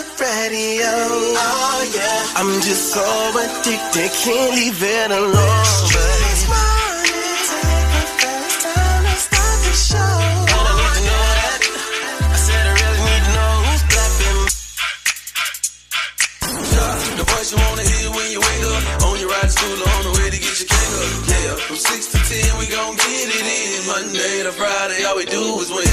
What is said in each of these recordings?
your radio. Oh yeah, I'm just so addicted, can't leave it alone. This morning, take the first time to start the show. And I need to know that. I said I really need to know who's clapping. The voice you wanna hear when you wake up, on your ride to school or on the way to get your cake up. Yeah, from 6 to 10 we gon' get it in. Monday to Friday, all we do is win.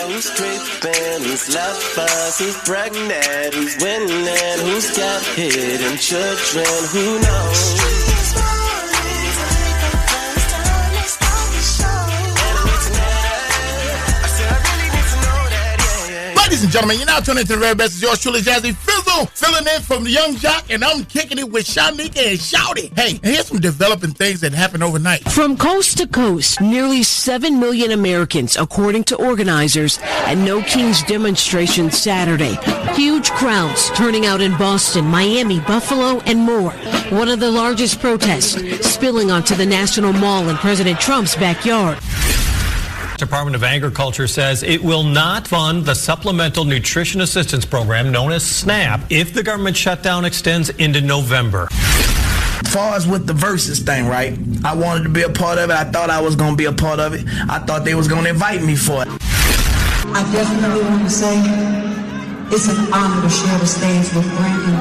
Who's creeping, who's lovers, who's pregnant, who's winning, who's got hidden children, who knows? Ladies and gentlemen, you're now tuning into the very best. It's yours truly, Jazze Phenzel, filling in from the Yung Joc, and I'm kicking it with Shyneka and Shouty. Hey, and here's some developing things that happened overnight. From coast to coast, nearly 7 million Americans, according to organizers, at No Kings demonstration Saturday. Huge crowds turning out in Boston, Miami, Buffalo, and more. One of the largest protests spilling onto the National Mall in President Trump's backyard. Department of Agriculture says it will not fund the Supplemental Nutrition Assistance Program known as SNAP if the government shutdown extends into November. As far as with the versus thing, right? I wanted to be a part of it. I thought I was going to be a part of it. I thought they was going to invite me for it. I definitely want to say it's an honor to share the stage with Brandy.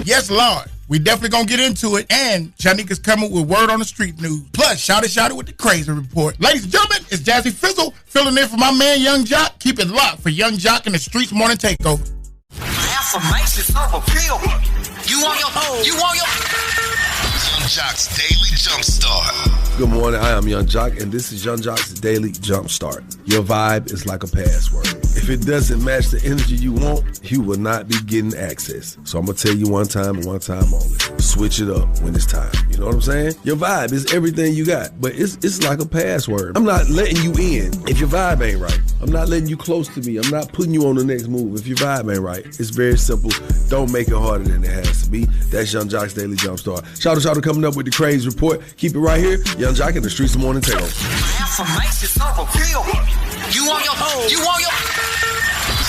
Yes, Lord. We definitely gonna get into it, and Shyneka's coming with word on the street news. Plus, Shouty with the crazy report. Ladies and gentlemen, it's Jazze Phenzel filling in for my man Yung Joc. Keep it locked for Yung Joc and the Streetz Morning Takeover. Affirmation of appeal. You want your Yung Joc's Daily Jumpstart. Good morning, I am Yung Joc, and this is Yung Joc's Daily Jumpstart. Your vibe is like a password. If it doesn't match the energy you want, you will not be getting access. So I'm going to tell you one time and one time only. Switch it up when it's time. You know what I'm saying? Your vibe is everything you got, but it's like a password. I'm not letting you in if your vibe ain't right. I'm not letting you close to me. I'm not putting you on the next move if your vibe ain't right. It's very simple. Don't make it harder than it has to be. That's Yung Joc's Daily Jumpstart. Shout coming up with the crazy report. Keep it right here. Yung Joc in the Streetz Morning Takeover. Affirmation of appeal. You want your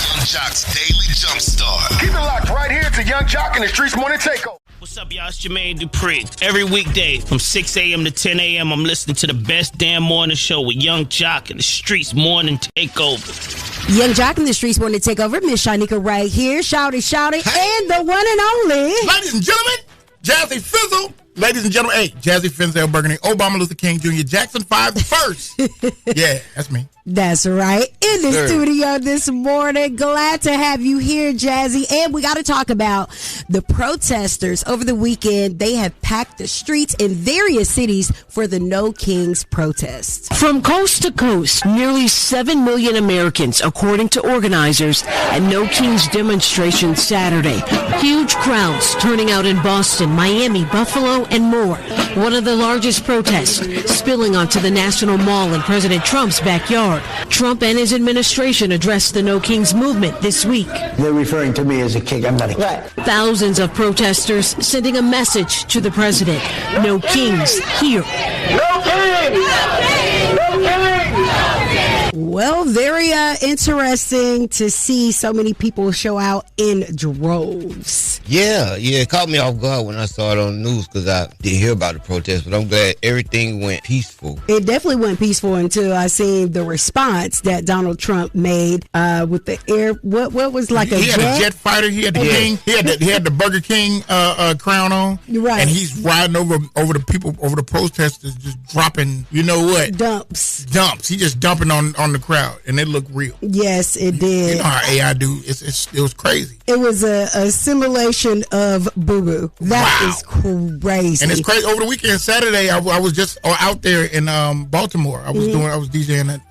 Yung Joc's Daily Jumpstart. Keep it locked right here to Yung Joc in the Streetz Morning Takeover. What's up, y'all? It's Jermaine Dupree. Every weekday from 6 a.m. to 10 a.m., I'm listening to the best damn morning show with Yung Joc and the Streetz Morning Takeover. Yung Joc and the Streetz Morning Takeover. Miss Shyneka right here. Shouty, hey. And the one and only. Ladies and gentlemen, Jazze Phenzel. Ladies and gentlemen, hey, Jazze Phenzel, Burgundy, Obama, Luther King Jr., Jackson 5 the first. Yeah, that's me. That's right. In the studio this morning. Glad to have you here, Jazzy. And we got to talk about the protesters over the weekend. They have packed the streets in various cities for the No Kings protest. From coast to coast, nearly 7 million Americans, according to organizers, at No Kings demonstration Saturday. Huge crowds turning out in Boston, Miami, Buffalo, and more. One of the largest protests spilling onto the National Mall in President Trump's backyard. Trump and his administration addressed the No Kings movement this week. They're referring to me as a king. I'm not a king. Right. Thousands of protesters sending a message to the president. No Kings here. No Kings! No Kings! No Kings! Well, very interesting to see so many people show out in droves. Yeah, it caught me off guard when I saw it on the news because I didn't hear about the protest, but I'm glad everything went peaceful. It definitely went peaceful until I seen the response that Donald Trump made with the air. What was like a jet? He had a jet fighter. He had the king. He had the Burger King crown on. Right. And he's riding over the people, over the protesters, just dropping. You know what? Dumps. He just dumping on the crowd, and it looked real. Yes, it did. You know how AI do. It was crazy. It was a simulation promotion of Boo Boo. That is crazy. And it's crazy. Over the weekend, Saturday, I was just out there in Baltimore. I was DJing at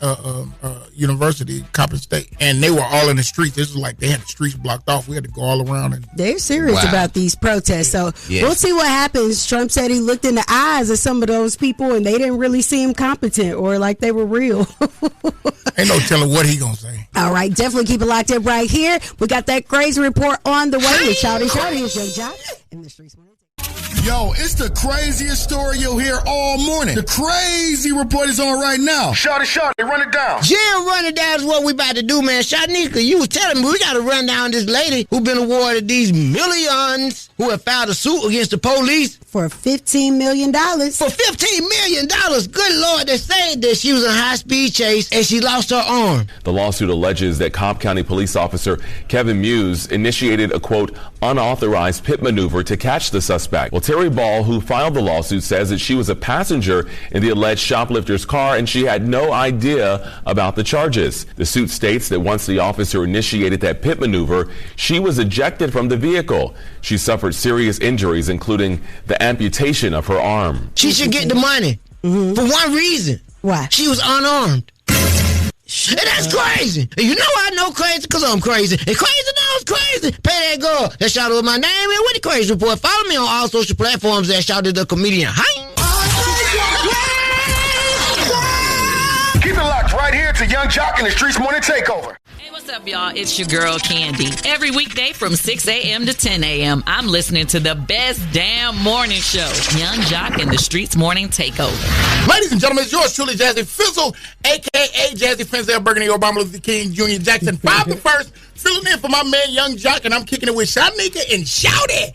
University, Coppin State, and they were all in the streets. This was like they had the streets blocked off. We had to go all around. And they're serious about these protests. So we'll see what happens. Trump said he looked in the eyes of some of those people, and they didn't really seem competent or like they were real. Ain't no telling what he gonna say. All right, definitely keep it locked in right here. We got that crazy report on the way with Shouty. It's Yung Joc in the streets. Yo, it's the craziest story you'll hear all morning. The crazy report is on right now. Shawty, run it down. Yeah, run it down is what we about to do, man. Shyneka, you was telling me we got to run down this lady who been awarded these millions who have filed a suit against the police. For $15 million. For $15 million. Good Lord, they said that she was in a high-speed chase and she lost her arm. The lawsuit alleges that Cobb County police officer Kevin Muse initiated a, quote, unauthorized pit maneuver to catch the suspect. Well, Terry Ball, who filed the lawsuit, says that she was a passenger in the alleged shoplifter's car and she had no idea about the charges. The suit states that once the officer initiated that pit maneuver, she was ejected from the vehicle. She suffered serious injuries, including the amputation of her arm. She should get the money for one reason. Why? She was unarmed. And that's crazy. And you know I know crazy because I'm crazy. And crazy knows crazy. Pay that girl that shouted with my name in with the Crazy Report. Follow me on all social platforms that shouted the comedian. Keep it locked right here to Yung Joc and the Streetz Morning Takeover. What's up, y'all? It's your girl, Candy. Every weekday from 6 a.m. to 10 a.m., I'm listening to the best damn morning show, Yung Joc and the Streetz Morning Takeover. Ladies and gentlemen, it's yours truly, Jazze Phenzel, a.k.a. Jazze Phenzel, Burgundy, Obama, Luther King, Jr., Jackson, 5 the first, filling in for my man, Yung Joc, and I'm kicking it with Shyneka and Shouty.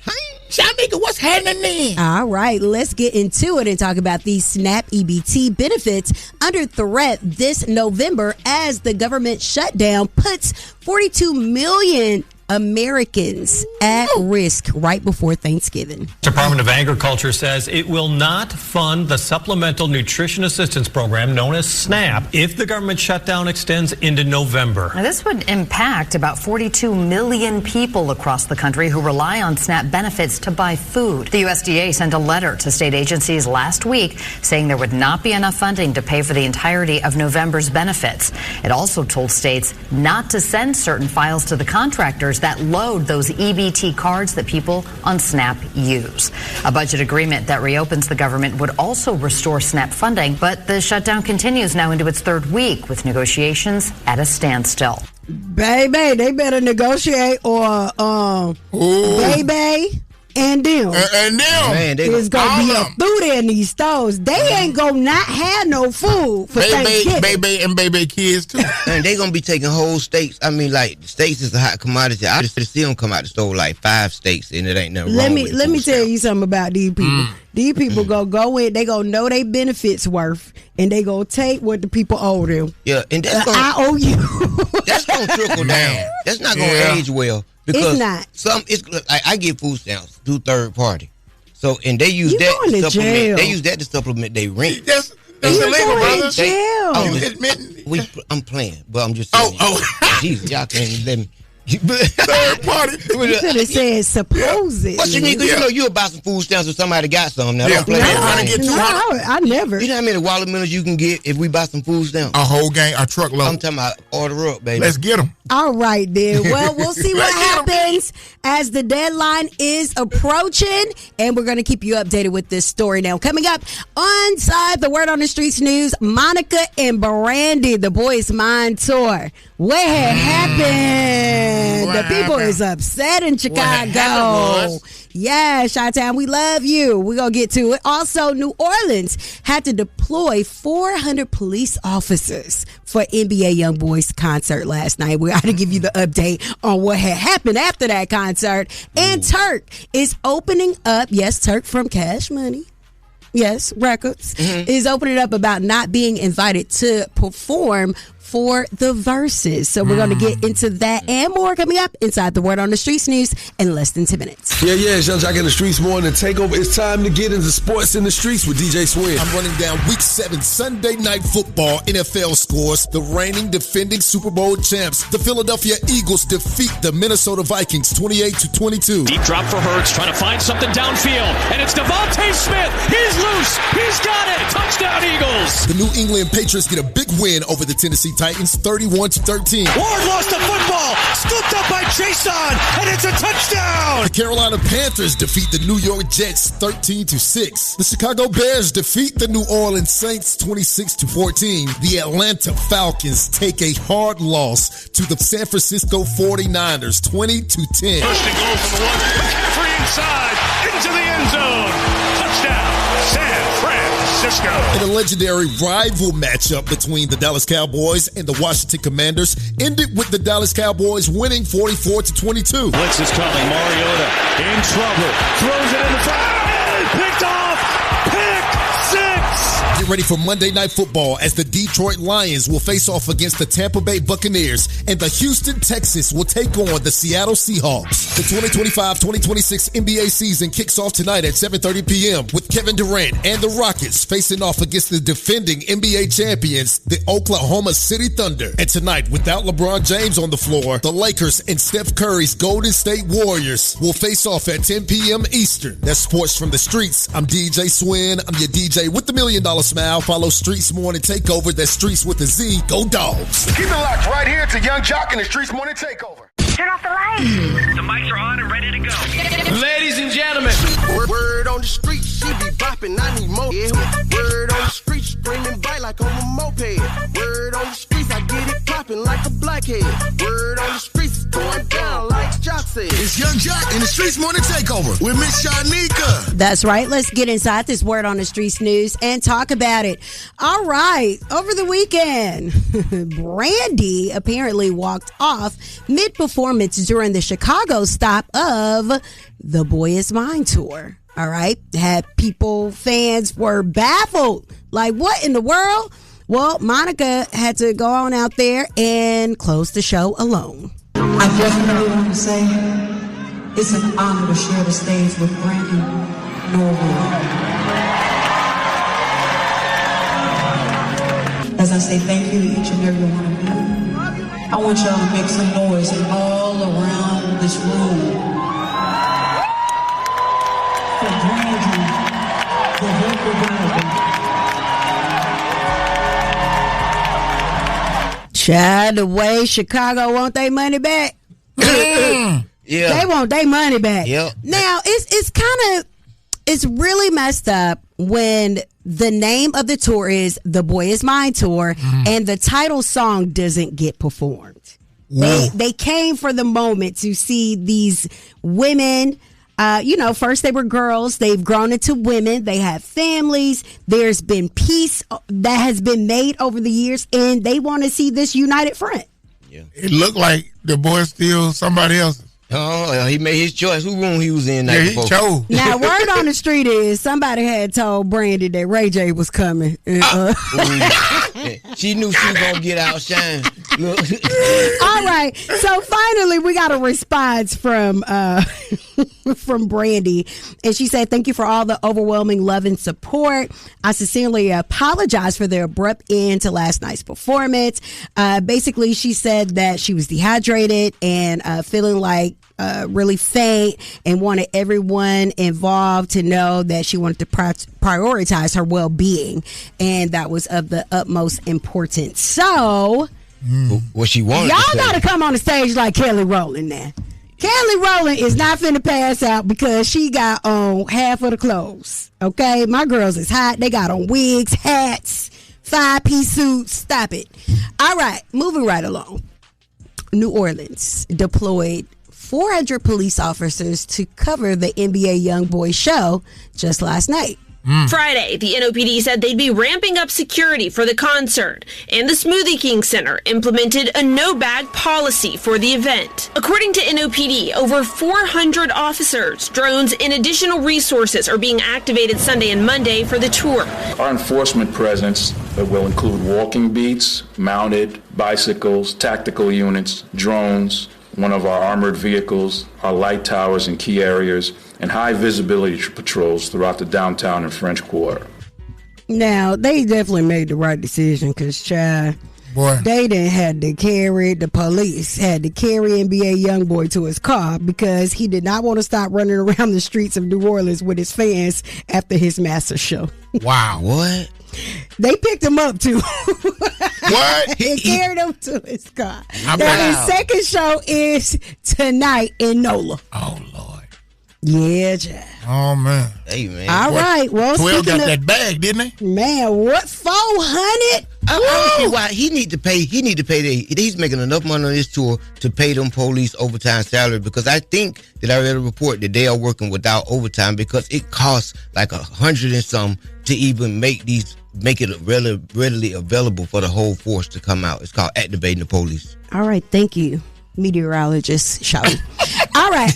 Shyneka, what's happening? All right, let's get into it and talk about these SNAP EBT benefits under threat this November as the government shutdown puts 42 million Americans at risk right before Thanksgiving. Department of Agriculture says it will not fund the Supplemental Nutrition Assistance Program known as SNAP if the government shutdown extends into November. Now, this would impact about 42 million people across the country who rely on SNAP benefits to buy food. The USDA sent a letter to state agencies last week saying there would not be enough funding to pay for the entirety of November's benefits. It also told states not to send certain files to the contractors that load those EBT cards that people on SNAP use. A budget agreement that reopens the government would also restore SNAP funding, but the shutdown continues now into its third week with negotiations at a standstill. Baby, they better negotiate or baby. And them. Man, it's going to be up through there in these stores. They ain't going to not have no food for Thanksgiving. Baby and baby kids, too. And they going to be taking whole steaks. I mean, like, steaks is a hot commodity. I just see them come out the store like 5 steaks, and it ain't nothing wrong with it. Let me tell you something about these people. These people go in, they going to know their benefits worth, and they going to take what the people owe them. Yeah, and that's gonna, I owe you. That's going to trickle down. That's not going to age well. Because it's not. It's like I get food stamps through third party, so and they use that to supplement. Jail. They use that to supplement their rent. That's illegal, brother. I'm playing, but I'm just saying. Jesus, y'all can't let me. Third party. You could have said supposedly. But you know you about some food stamps if somebody got some. Now don't play I never. You know how many watermelons you can get if we buy some food stamps? A whole gang, a truckload. I'm talking about order up, baby. Let's get them. All right, then. Well, we'll see what happens as the deadline is approaching, and we're going to keep you updated with this story. Now, coming up on Side the Word on the Streets News, Monica and Brandy, the Boys Mind Tour. What had happened? The people is upset in Chicago. Yeah, Chi-Town, we love you. We're going to get to it. Also, New Orleans had to deploy 400 police officers for NBA YoungBoy's concert last night. We got to give you the update on what had happened after that concert. And Turk is opening up, yes, Turk from Cash Money. Yes, Records is opening up about not being invited to perform for the verses. So we're going to get into that and more coming up inside the Word on the Streets news in less than 10 minutes. Yeah, it's Yung Joc in the Streets Morning Takeover. It's time to get into sports in the streets with DJ Swin. I'm running down Week 7 Sunday Night Football NFL scores. The reigning defending Super Bowl champs, the Philadelphia Eagles, defeat the Minnesota Vikings 28-22. Deep drop for Hurts, trying to find something downfield, and it's Devontae Smith. He's loose. He's got it. Touchdown, Eagles. The New England Patriots get a big win over the Tennessee Titans 31-13. Ward lost the football, scooped up by Jason, and it's a touchdown. The Carolina Panthers defeat the New York Jets 13-6. The Chicago Bears defeat the New Orleans Saints 26-14. The Atlanta Falcons take a hard loss to the San Francisco 49ers 20-10. First and goal from the one. McCaffrey inside, into the end zone. Touchdown, San Francisco. In a legendary rival matchup between the Dallas Cowboys and the Washington Commanders ended with the Dallas Cowboys winning 44-22. Blitz is coming. Mariota in trouble. Throws it in the front. Picked off. Pick six. Get ready for Monday Night Football as the Detroit Lions will face off against the Tampa Bay Buccaneers and the Houston Texans will take on the Seattle Seahawks. The 2025-2026 NBA season kicks off tonight at 7:30 p.m. with Kevin Durant and the Rockets facing off against the defending NBA champions, the Oklahoma City Thunder. And tonight, without LeBron James on the floor, the Lakers and Steph Curry's Golden State Warriors will face off at 10 p.m. Eastern. That's sports from the streets. I'm DJ Swin. I'm your DJ with the $1 million smile. Follow Streets Morning Takeover. That's Streets with a Z. Go Dogs. Keep it locked right here to Yung Joc in the Streets Morning Takeover. Turn off the lights. The mics are on and ready to go. Ladies and gentlemen. Word on the street, she be bopping, I need more. Yeah. Word on the street, screaming bite like on a moped. Word on the streets, I get it popping like a blackhead. Word on the streets, going down like Joc said. It's Yung Joc in the Streets Morning Takeover with Miss Shyneka. That's right. Let's get inside this Word on the Streets news and talk about it. All right. Over the weekend, Brandy apparently walked off mid-performance during the Chicago stop of the Boy Is Mine tour. All right. Fans were baffled. Like, what in the world? Well, Monica had to go on out there and close the show alone. I definitely want to say it's an honor to share the stage with Brandy Norwood. As I say thank you to each and every one of you, I want y'all to make some noise all around this room for Brandy, the vocal rival. Child, the way Chicago want their money back. Yeah. They want their money back. Yep. Now, it's really messed up when the name of the tour is The Boy Is Mine Tour and the title song doesn't get performed. They came for the moment to see these women. First they were girls. They've grown into women. They have families. There's been peace that has been made over the years, and they want to see this united front. Yeah. It looked like the boy still somebody else's. Oh, he made his choice. Who room he was in? He chose. Now, word on the street is somebody had told Brandy that Ray J was coming. She knew she was going to get outshined. All right. So finally, we got a response from Brandy. And she said, thank you for all the overwhelming love and support. I sincerely apologize for the abrupt end to last night's performance. Basically, she said that she was dehydrated and feeling like really faint and wanted everyone involved to know that she wanted to prioritize her well-being, and that was of the utmost importance. So what she wanted, y'all gotta come on the stage like Kelly Rowland now. Kelly Rowland is not finna pass out because she got on half of the clothes. Okay, my girls is hot. They got on wigs, hats, 5-piece suits. Stop it. All right, moving right along. New Orleans deployed 400 police officers to cover the NBA YoungBoy show just last night. Friday, the NOPD said they'd be ramping up security for the concert, and the Smoothie King Center implemented a no-bag policy for the event. According to NOPD, over 400 officers, drones, and additional resources are being activated Sunday and Monday for the tour. Our enforcement presence It will include walking beats, mounted bicycles, tactical units, drones, one of our armored vehicles, our light towers in key areas, and high visibility patrols throughout the downtown and French Quarter. Now, they definitely made the right decision because, they didn't have to carry, the police had to carry NBA YoungBoy to his car because he did not want to stop running around the streets of New Orleans with his fans after his massive show. Wow. What? They picked him up, too. What? They carried him to his car. Wow. Now, his second show is tonight in NOLA. Oh, Lord. Yeah, Jack. Oh, man. Hey, man. All right. Well, 12 got that bag, didn't they? Man, what, 400? I don't see why he need to pay. He's making enough money on this tour to pay them police overtime salary, because I think that I read a report that they are working without overtime because it costs like 100 and some to even make it readily available for the whole force to come out. It's called activating the police. All right, thank you, meteorologist Shouty. All right,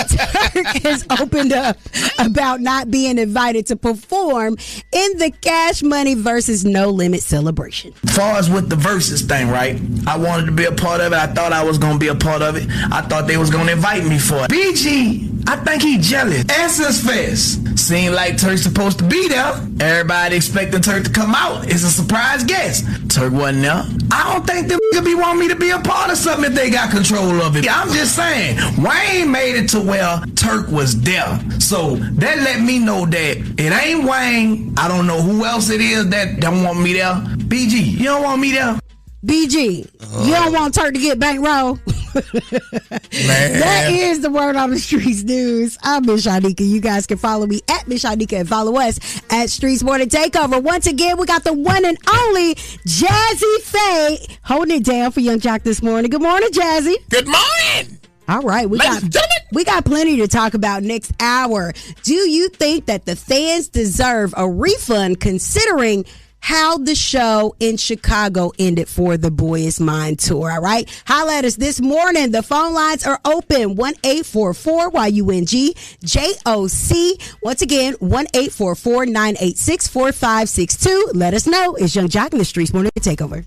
Turk has opened up about not being invited to perform in the Cash Money versus No Limit celebration. As far as with the versus thing, right? I wanted to be a part of it. I thought I was going to be a part of it. I thought they was going to invite me for it. BG, I think he jealous. Essence Fest. Seemed like Turk's supposed to be there. Everybody expecting Turk to come out. It's a surprise guest. Turk wasn't there. I don't think them could be wanting me to be a part of something if they got control of it. I'm just saying, Wayne made it to where Turk was there. So that let me know that it ain't Wayne. I don't know who else it is that don't want me there. BG, you don't want me there? BG, you don't want Turk to get bankroll? That is the word on the streets news. I'm Miss Shyneka. You guys can follow me at Miss Shyneka and follow us at Streetz Morning Takeover. Once again, we got the one and only Jazze Phenzel holding it down for Yung Joc this morning. Good morning, Jazzy. Good morning. All right, we got plenty to talk about next hour. Do you think that the fans deserve a refund considering how the show in Chicago ended for the Boy Is Mine tour? All right, holla at us this morning. The phone lines are open. 1-844-YUNG-JOC. Once again, 1-844-986-4562. Let us know. It's Yung Joc in the Streetz Morning Takeover.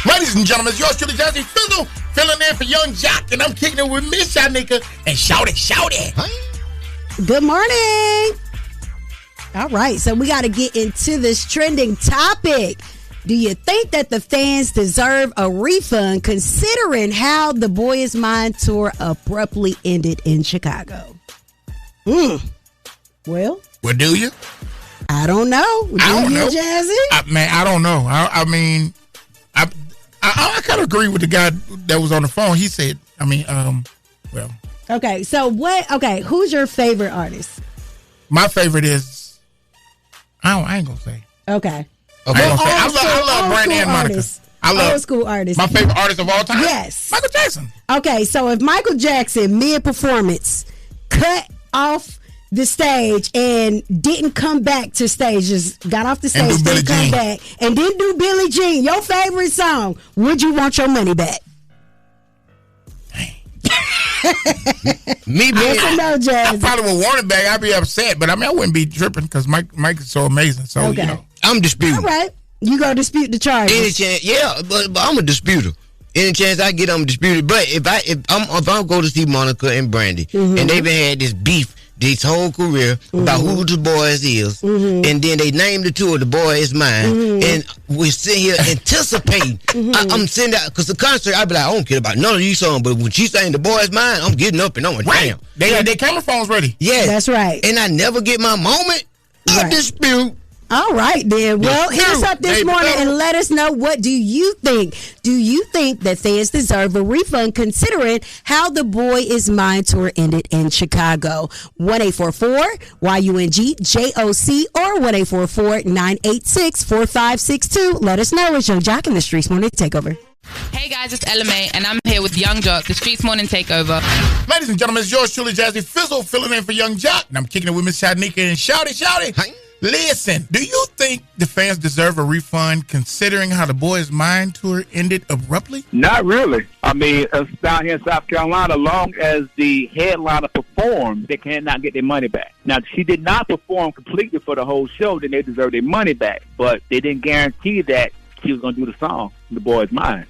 Ladies and gentlemen, it's yours truly, Jazze Phenzel, filling in for Yung Joc, and I'm kicking it with Miss Shyneka and Shout It. Good morning. All right, so we got to get into this trending topic. Do you think that the fans deserve a refund considering how the Boy Is Mine tour abruptly ended in Chicago? Well, do you? I don't know. I don't know, Jazzy? I don't know. I mean, I kind of agree with the guy that was on the phone. He said, well. Okay, so who's your favorite artist? My favorite is, I ain't gonna say. Okay. I love Brandy and Monica. I love old school artists. My favorite artist of all time? Yes. Michael Jackson. Okay, so if Michael Jackson, mid-performance, cut off the stage and didn't come back to stage, just got off the stage, didn't come back, and didn't do Billie Jean, your favorite song, would you want your money back? Me, yes or no, Jazz? I probably would want it back. I'd be upset, but I wouldn't be tripping because Mike is so amazing. So, okay. I'm disputing. All right. You gonna dispute the charges? Any chance? Yeah, but I'm a disputer. Any chance I get, I'm disputed. But if I go to see Monica and Brandy, and they've had this beef this whole career about who the boys is, and then they name the tour The Boy Is Mine, and we sit here anticipating. I'm sitting there because the concert, I'd be like, I don't care about none of these songs, but when she's saying The Boy Is Mine, I'm getting up and I'm like, damn. They got their camera phones ready. Yeah, that's right. And I never get my moment. I dispute. All right, then. Well, hit us up this morning and let us know, what do you think? Do you think that fans deserve a refund considering how the Boy Is Mine tour ended in Chicago? 1-844-YUNG-JOC or 1-844-986-4562. Let us know. It's Yung Joc in the Streetz Morning Takeover. Hey guys, it's LMA, and I'm here with Yung Joc, the Streetz Morning Takeover. Ladies and gentlemen, it's yours truly, Jazze Phenzel, filling in for Yung Joc, and I'm kicking it with Miss Shyneka and Shout It. Listen, do you think the fans deserve a refund considering how the Boys Mine tour ended abruptly? Not really. I mean, down here in South Carolina, long as the headliner performs, they cannot get their money back. Now, she did not perform completely for the whole show, then they deserve their money back. But they didn't guarantee that she was going to do the song, The Boys Mine.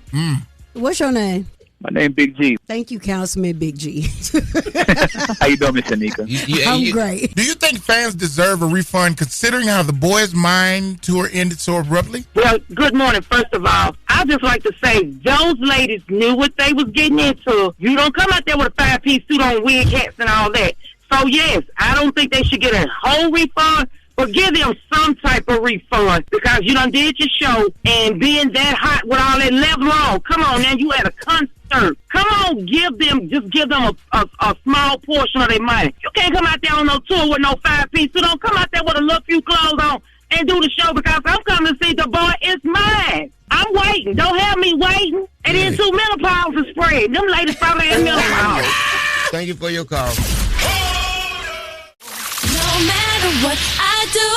What's your name? My name Big G. Thank you, Councilman Big G. How you doing, Miss Shyneka? I'm great. Do you think fans deserve a refund considering how the Boys Mine tour ended so abruptly? Well, good morning, first of all. I'd just like to say those ladies knew what they was getting into. You don't come out there with a 5-piece suit on, wig hats and all that. So, yes, I don't think they should get a whole refund, but give them some type of refund because you done did your show and being that hot with all that level on. Come on, now, you at a concert. Come on, give them a small portion of their money. You can't come out there on no tour with no 5-piece. So don't come out there with a little few clothes on and do the show because I'm coming to see The Boy Is Mine. I'm waiting. Don't have me waiting. And then 2 menopause is spread. Them ladies probably ain't menopause. Thank you for your call. No matter what I do,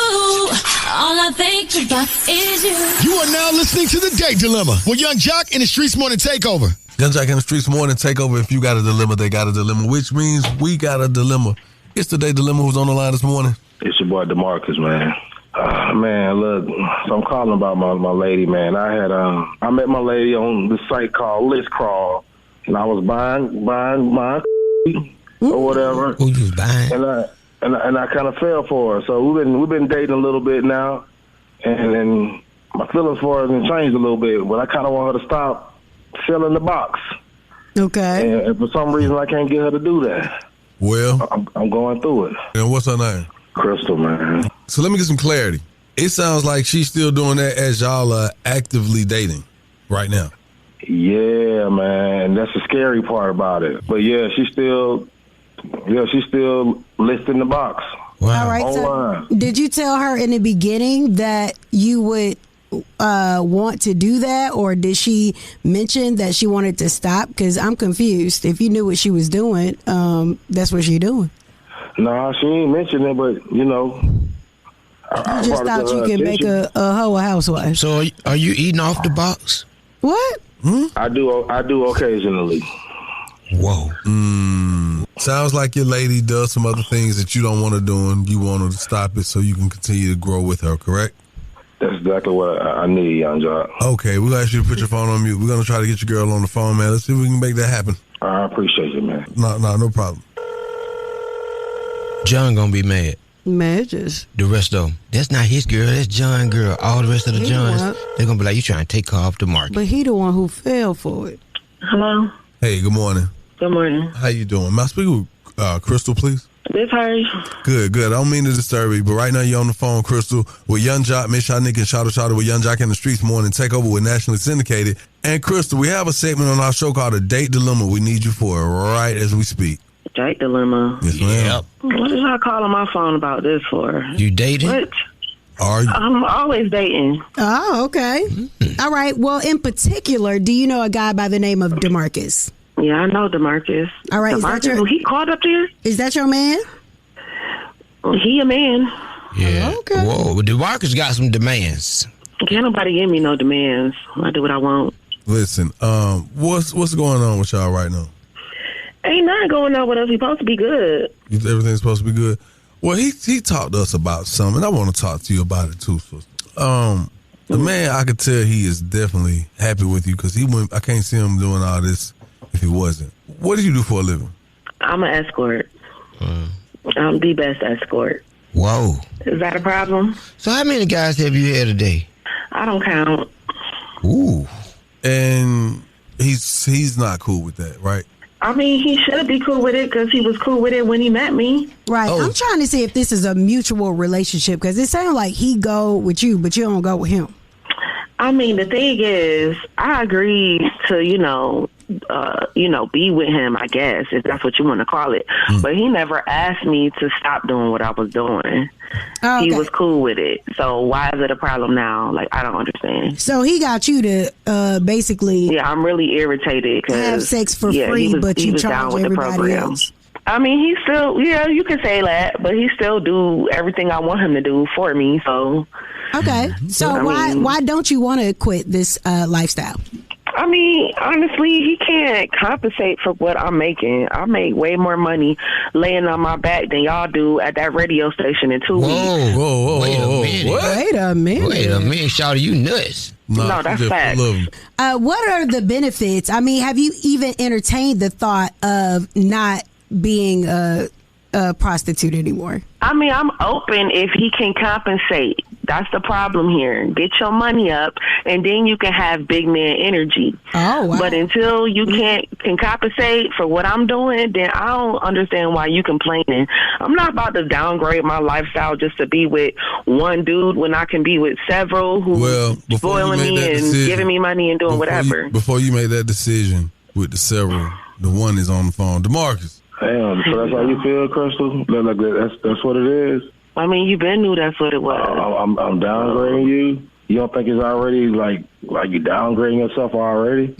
all I think about is you. You are now listening to The Date Dilemma with Yung Joc and the Streetz Morning Takeover. Yung Joc and the Streetz Morning Takeover. If you got a dilemma, they got a dilemma, which means we got a dilemma. It's The Date Dilemma. Who's on the line this morning? It's your boy DaMarcus, man. Man, look, so I'm calling about my lady, man. I met my lady on this site called List Crawl, and I was buying or whatever. Who you was buying? And I kind of fell for her. So we've been dating a little bit now, and my feelings for her have changed a little bit. But I kind of want her to stop selling the box. Okay. And for some reason, I can't get her to do that. Well, I'm going through it. And what's her name? Crystal, man. So let me get some clarity. It sounds like she's still doing that as y'all are actively dating right now. Yeah, man. That's the scary part about it. But yeah, she's still listing the box. Wow. All right. Online. So did you tell her in the beginning that you would want to do that, or did she mention that she wanted to stop? Because I'm confused. If you knew what she was doing, that's what she's doing. No, she ain't mentioned it, but you know. I just thought you could make a hoe a housewife. So are you eating off the box? What? I do occasionally. Whoa. Sounds like your lady does some other things that you don't want her doing. You want her to stop it so you can continue to grow with her, correct? That's exactly what I need, Yung Joc. Okay, we'll ask you to put your phone on mute. We're going to try to get your girl on the phone, man. Let's see if we can make that happen. I appreciate you, man. No problem. John gonna be mad. Mad just. The rest of them. That's not his girl. That's John girl. All the rest of the Johns, they're gonna be like, you trying to take her off the market. But he the one who fell for it. Hello. Hey, good morning. Good morning. How you doing? May I speak with Crystal, please? This her. Good. I don't mean to disturb you, but right now you're on the phone, Crystal, with Yung Joc, Miss Shyneka, and Shada with Yung Joc and the Streetz Morning Takeover with Nationally Syndicated. And Crystal, we have a segment on our show called A Date Dilemma. We need you for it right as we speak. Date dilemma. Yes, ma'am. Yep. What is y'all calling my phone about this for? You dating? What? Are you? I'm always dating. Oh, okay. All right. Well, in particular, do you know a guy by the name of DaMarcus? Yeah, I know DaMarcus. All right. DaMarcus, he called up there? Is that your man? He a man. Yeah. Oh, okay. Whoa, DaMarcus got some demands. Can't nobody give me no demands. I do what I want. Listen, what's going on with y'all right now? Ain't nothing going on with us. We supposed to be good. Everything's supposed to be good. Well, he talked to us about something. I want to talk to you about it too. The man, I could tell he is definitely happy with you because I can't see him doing all this if he wasn't. What do you do for a living? I'm an escort. I'm the best escort. Whoa. Is that a problem? So how many guys have you had today? I don't count. Ooh. And he's not cool with that, right? I mean, he should be cool with it because he was cool with it when he met me. Right. I'm trying to see if this is a mutual relationship because it sounds like he go with you, but you don't go with him. I mean, the thing is, I agreed to, be with him, I guess, if that's what you want to call it. But he never asked me to stop doing what I was doing. Oh, okay. He was cool with it. So why is it a problem now? Like, I don't understand. So he got you to basically... Yeah, I'm really irritated. Have sex for free, but you charge everybody else. I mean, he still, yeah, you can say that, but he still do everything I want him to do for me. So, okay. So why don't you want to quit this lifestyle? I mean, honestly, he can't compensate for what I'm making. I make way more money laying on my back than y'all do at that radio station in 2 weeks. Whoa. Wait a minute. Wait a minute, Shawty, you nuts. No, that's fact. What are the benefits? I mean, have you even entertained the thought of not being a prostitute anymore? I mean, I'm open if he can compensate. That's the problem here. Get your money up, and then you can have big man energy. Oh, wow. But until you can compensate for what I'm doing, then I don't understand why you complaining. I'm not about to downgrade my lifestyle just to be with one dude when I can be with several who spoiling me and giving me money and doing whatever. Before you made that decision with the several, the one is on the phone. DaMarcus. Damn, so that's how you feel, Crystal? Like that's what it is? I mean, you been knew that's what it was. I'm downgrading you? You don't think it's already, like you downgrading yourself already?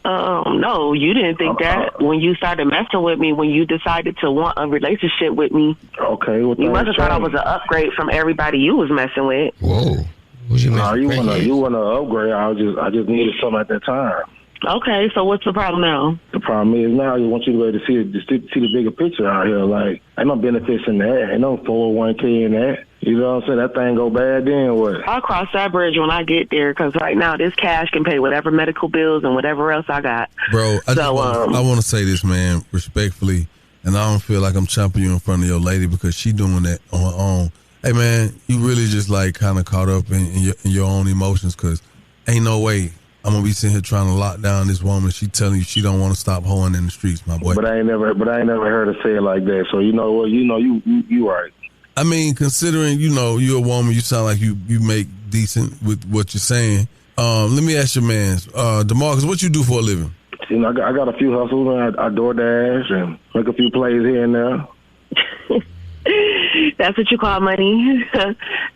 No, you didn't think that when you started messing with me, when you decided to want a relationship with me. Okay. You must have thought I was an upgrade from everybody you was messing with. Whoa. You want to upgrade. I just needed something at that time. Okay, so what's the problem now? The problem is now I just want you to be able to see the bigger picture out here. Like, ain't no benefits in that. Ain't no 401k in that. You know what I'm saying? That thing go bad, then what? I'll cross that bridge when I get there, because right now this cash can pay whatever medical bills and whatever else I got. Bro, I want to say this, man, respectfully, and I don't feel like I'm chopping you in front of your lady because she doing that on her own. Hey, man, you really just like kind of caught up in your own emotions, because ain't no way I'm gonna be sitting here trying to lock down this woman. She telling you she don't want to stop hoeing in the streets, my boy. But I ain't never heard her say it like that. So you know what? You right. I mean, considering you're a woman, you sound like you make decent with what you're saying. Let me ask your man, DaMarcus, what you do for a living? You know, I got a few hustles. I DoorDash and make a few plays here and there. That's what you call money?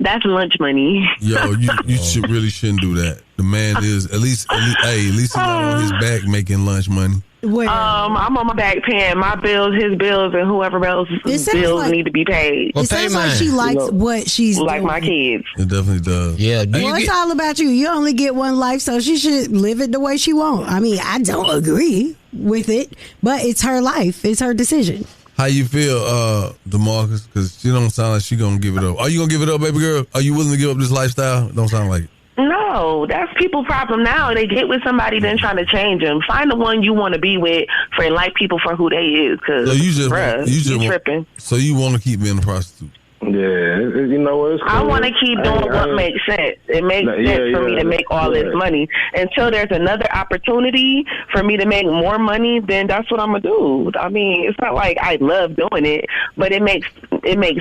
That's lunch money. Yo, you shouldn't do that. The man is at least he's not on his back making lunch money. I'm on my back paying my bills, his bills, and whoever else's bills need to be paid. It sounds like she likes what she's like doing. My kids. It definitely does. Yeah. Well, it's all about you. You only get one life, so she should live it the way she wants. I mean, I don't agree with it, but it's her life. It's her decision. How you feel, DaMarcus? Because she don't sound like she gonna give it up. Are you gonna give it up, baby girl? Are you willing to give up this lifestyle? Don't sound like it. No, that's people's problem now. They get with somebody, then trying to change them. Find the one you want to be with for and like people for who they is. Because you tripping. So you want to keep being a prostitute? Yeah, you know what? It's cool. I want to keep doing what makes sense. It makes sense for me to make all this money. Until there's another opportunity for me to make more money, then that's what I'm gonna do. I mean, it's not like I love doing it, but it makes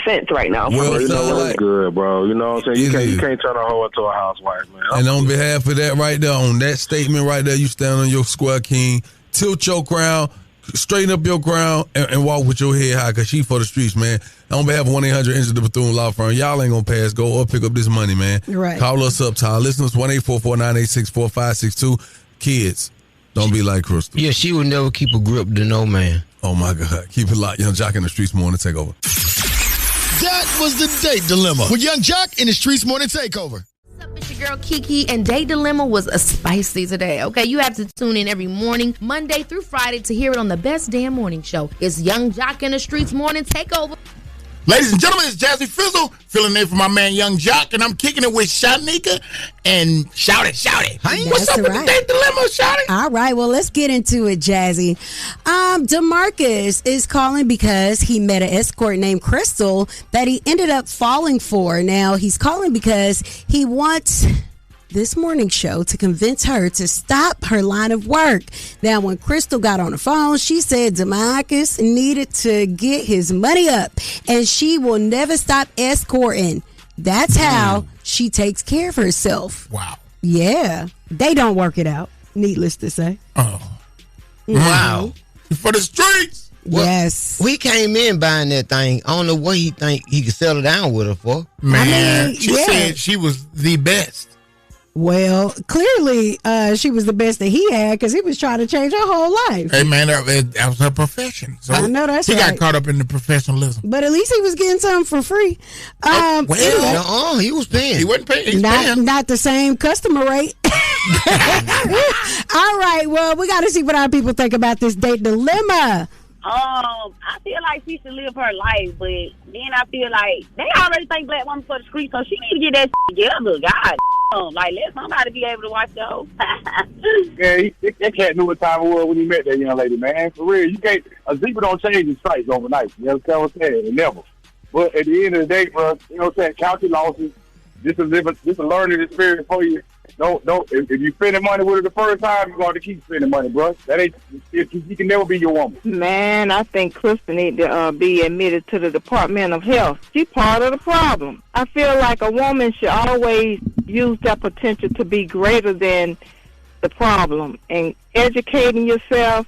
sense right now. Well, you know what's good, bro. You know what I'm saying? You can't turn a hoe into a housewife, man. And on behalf of that right there, on that statement right there, you stand on your square king, tilt your crown, straighten up your crown, and walk with your head high, because she for the streets, man. On behalf of 1-800 Enter the Bethune Law Firm, y'all ain't gonna pass. Go up, pick up this money, man. Right. Call us up, Ty. Listeners, 1-844-986-4562. Kids, don't be like Crystal. Yeah, she would never keep a grip to no man. Oh, my God. Keep it locked. Yung Joc in the Streetz Morning Takeover. That was the date dilemma with Yung Joc in the Streetz Morning Takeover. It's your girl Kiki, and Date Dilemma was a spicy today, okay? You have to tune in every morning, Monday through Friday, to hear it on the best damn morning show. It's Yung Joc in the Streetz Morning Takeover. Ladies and gentlemen, it's Jazze Phenzel, filling in for my man Yung Joc, and I'm kicking it with Shyneka and Shout It. Hey, what's up with the date dilemma, Shouty? All right, well, let's get into it, Jazzy. DaMarcus is calling because he met an escort named Crystal that he ended up falling for. Now, he's calling because he wants this morning show to convince her to stop her line of work. Now, when Crystal got on the phone, she said DaMarcus needed to get his money up, and she will never stop escorting. That's how she takes care of herself. Wow. Yeah. They don't work it out, needless to say. Oh. Wow. For the streets. Well, yes. We came in buying that thing. I don't know what he think he could settle down with her for. Man, she said she was the best. Well, clearly she was the best that he had because he was trying to change her whole life. Hey, man, that was her profession. So I know that's he right. got caught up in the professionalism. But at least he was getting something for free. He was paying. He wasn't paying. He's Not, paying. not the same customer rate. All right, well, we got to see what our people think about this date dilemma. I feel like she should live her life, but then I feel like they already think black woman for the street, so she need to get that together. God, like let somebody be able to watch those. Yeah, that cat knew what time it was when he met that young lady, man. For real, you can't. A zebra don't change his stripes overnight. You understand what I'm saying? Never. But at the end of the day, bro, you know what I'm saying? Count your losses. This is a learning experience for you. Don't. If you spending money with her the first time, you're going to keep spending money, bro. That ain't. She can never be your woman. Man, I think Krista need to be admitted to the Department of Health. She's part of the problem. I feel like a woman should always use that potential to be greater than the problem, and educating yourself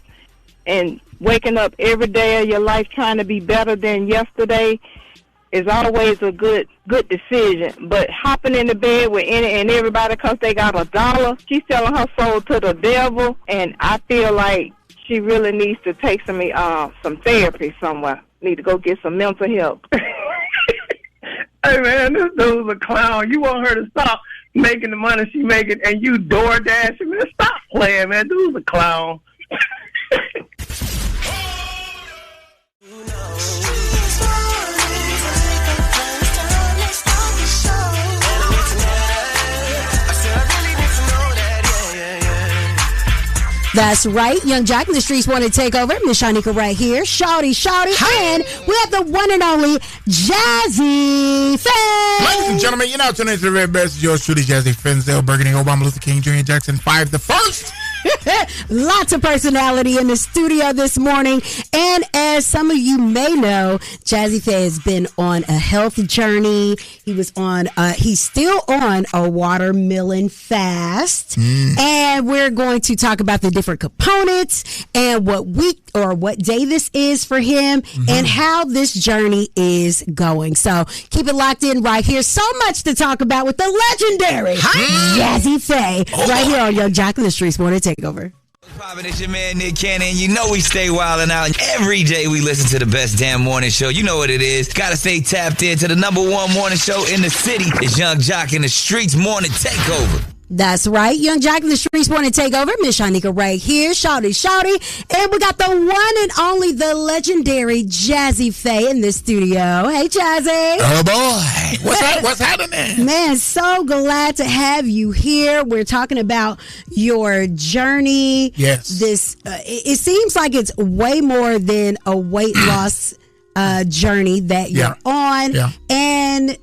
and waking up every day of your life trying to be better than yesterday is always a good decision. But hopping in the bed with any and everybody because they got $1, she's selling her soul to the devil, and I feel like she really needs to take some therapy somewhere. Need to go get some mental help. Hey, man, this dude's a clown. You want her to stop making the money she making, and you door dashing. Man, stop playing, man. Dude's a clown. That's right. Yung Joc in the streets want to take over. Miss Shyneka right here. Shouty. And we have the one and only Jazze Phenzel. Ladies and gentlemen, you're now tuning into the Red Best. Yours truly, Jazze Phenzel, Burgundy, Obama, Luther King, Jr., Jackson 5 the first. Lots of personality in the studio this morning. And as some of you may know, Jazze Phenzel has been on a health journey. He's still on a watermelon fast. And we're going to talk about the different components and what week or what day this is for him and how this journey is going. So keep it locked in right here. So much to talk about with the legendary Jazze Phenzel right here on Yung Joc in the Streets Morning Takeover. Poppin', it's your man Nick Cannon. You know we stay wildin' out. Every day we listen to the best damn morning show. You know what it is. Gotta stay tapped into the #1 morning show in the city. It's Yung Joc in the Streets Morning Takeover. That's right. Yung Joc in the Streets Morning Takeover. Miss Shyneka right here. Shouty. And we got the one and only, the legendary Jazze Phenzel in the studio. Hey, Jazze. Oh, boy. What's happening? Man, so glad to have you here. We're talking about your journey. Yes. This, it seems like it's way more than a weight loss journey that you're on. Yeah. And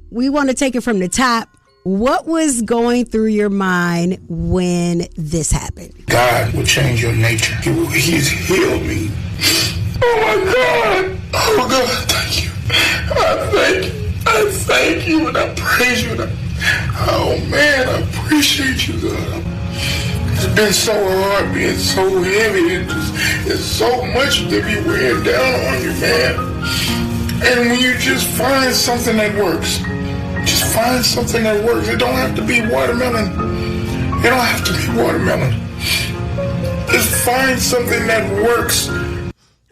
we want to take it from the top. What was going through your mind when this happened? God will change your nature. He's healed me. Oh my God. Oh God, thank you. I thank you and I praise you. Oh man, I appreciate you, God. It's been so hard being so heavy. It's so much to be weighing down on you, man. And when you just find something that works, just find something that works. It don't have to be watermelon. It don't have to be watermelon. Just find something that works.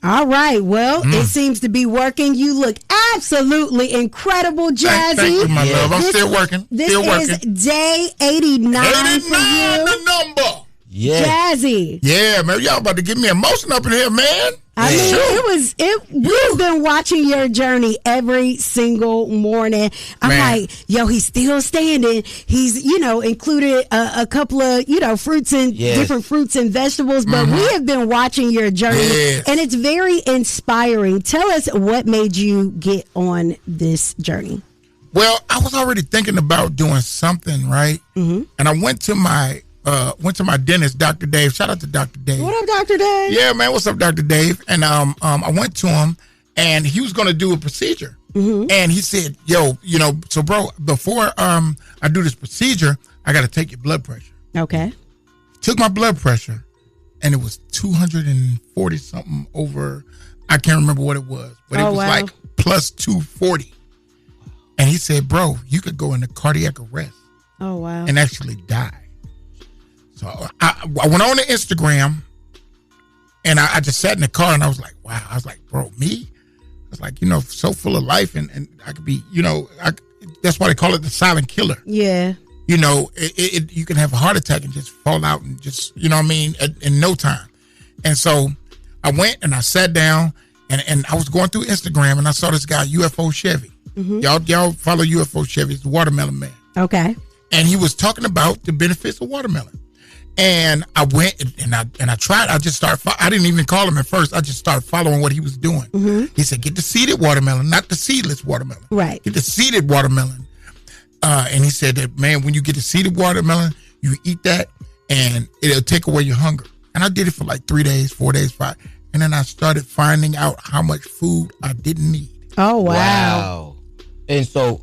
All right. Well, it seems to be working. You look absolutely incredible, Jazze. Thank you, my love. I'm still working. This is day 89 for you. The number. Yeah. Jazze. Yeah, man. Y'all about to get me emotion up in here, man. I mean, we've been watching your journey every single morning. I'm like, yo, he's still standing. He's, included a couple of, fruits and different fruits and vegetables, but we have been watching your journey and it's very inspiring. Tell us what made you get on this journey. Well, I was already thinking about doing something, right? And I went to my dentist, Dr. Dave. Shout out to Dr. Dave. What up, Dr. Dave? Yeah, man. What's up, Dr. Dave? And I went to him, and he was going to do a procedure. And he said, yo, so bro, before I do this procedure, I got to take your blood pressure. Okay. Took my blood pressure, and it was 240 something over. I can't remember what it was, but it was like plus 240. And he said, bro, you could go into cardiac arrest. Oh, wow. And actually died. So I went on to Instagram, and I just sat in the car, and I was like, wow. I was like, bro, me? I was like, so full of life, and I could be, that's why they call it the silent killer. Yeah. You can have a heart attack and just fall out and just, in no time. And so I went and I sat down, and I was going through Instagram, and I saw this guy, UFO Chevy. Mm-hmm. Y'all follow UFO Chevy. It's the watermelon man. Okay. And he was talking about the benefits of watermelon. And I went and I tried. I just started. I didn't even call him at first. I just started following what he was doing. Mm-hmm. He said, get the seeded watermelon, not the seedless watermelon. Right. Get the seeded watermelon. And he said that, man, when you get the seeded watermelon, you eat that and it'll take away your hunger. And I did it for like 3 days, 4 days, 5. And then I started finding out how much food I didn't need. Oh, wow. And so,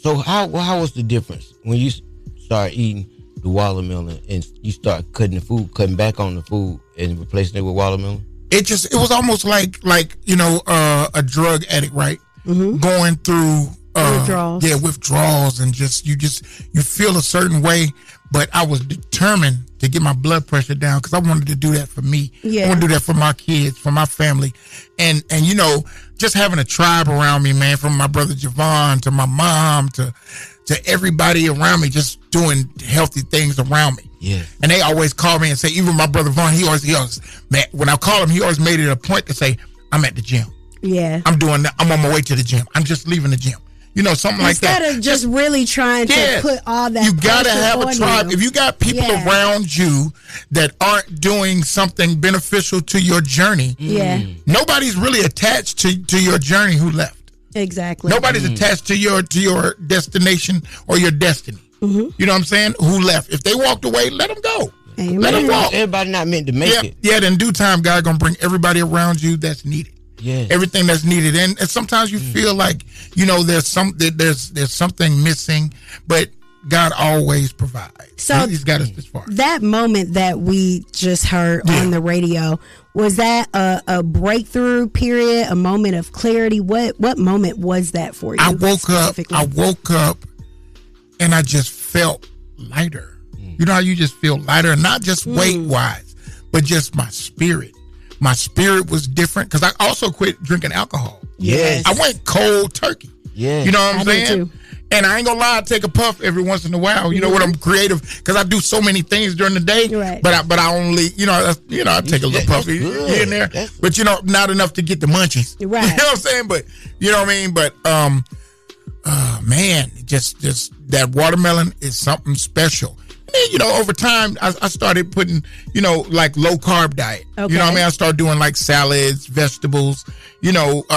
so how was the difference when you start eating the watermelon and you start cutting back on the food and replacing it with watermelon? It was almost like a drug addict, right? Mm-hmm. Going through withdrawals. Yeah, withdrawals, and you feel a certain way. But I was determined to get my blood pressure down because I wanted to do that for me. Yeah. I want to do that for my kids, for my family, and just having a tribe around me, man, from my brother Javon to my mom to everybody around me, just doing healthy things around me. Yeah. And they always call me and say, even my brother Vaughn, he always, man, when I call him, he always made it a point to say, I'm at the gym. Yeah. I'm doing that. I'm on my way to the gym. I'm just leaving the gym. Something like that. Instead of just really trying to put all that. You got to have a tribe. If you got people around you that aren't doing something beneficial to your journey, nobody's really attached to your journey who left. Exactly. Nobody's attached to your destination or your destiny. Mm-hmm. You know what I'm saying? Who left? If they walked away, let them go. Amen. Let them walk. Everybody not meant to make it. Yeah, then in due time, God gonna bring everybody around you that's needed. Yeah. Everything that's needed. And sometimes you feel like, there's something missing, but God always provides. So He's got us this far. That moment that we just heard on the radio, was that a breakthrough period, a moment of clarity? What moment was that for you? I woke up and I just felt lighter. You know how you just feel lighter, not just weight wise, but just my spirit. My spirit was different because I also quit drinking alcohol. Yes. I went cold turkey. Yeah. You know what I'm I did saying? too. And I ain't gonna lie, I take a puff every once in a while. You know what? I'm creative because I do so many things during the day. Right. But I only, I take a little puff here and there. But not enough to get the munchies. Right. You know what I'm saying? But you know what I mean? But man, just that watermelon is something special. And then, over time, I started putting, like low carb diet. Okay. You know what I mean? I started doing like salads, vegetables.